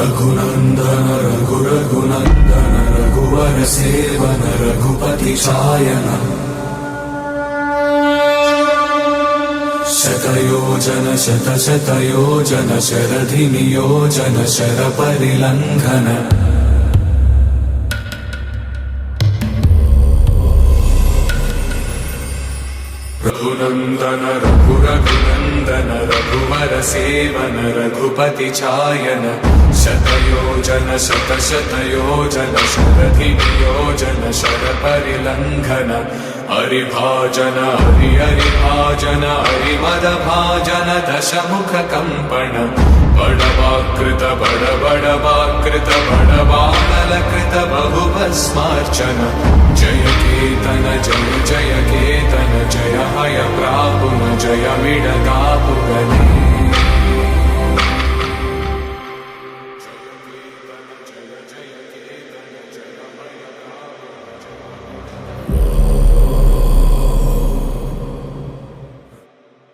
रघुनन्दन रघुनन्दन रघुवर seven Raghupati चायन शतयोजन शतशतयोजन शरधि नियोजन शरपरिलङ्घन रघुनन्दन रघुनन्दन रघुवर seven Raghupati चायन शतयोजन शतशतयोजन शरधि नियोजन शरपरिलङ्घन हरिभाजन हरिभाजन हरिमदभाजन दशमुख कंपन बड़वाकृत बड़वाकृत बड़वानलकृत बहुभस्मार्चन जय केतन जय जय केतन जय हय प्रापुन जय मिडतापुगने।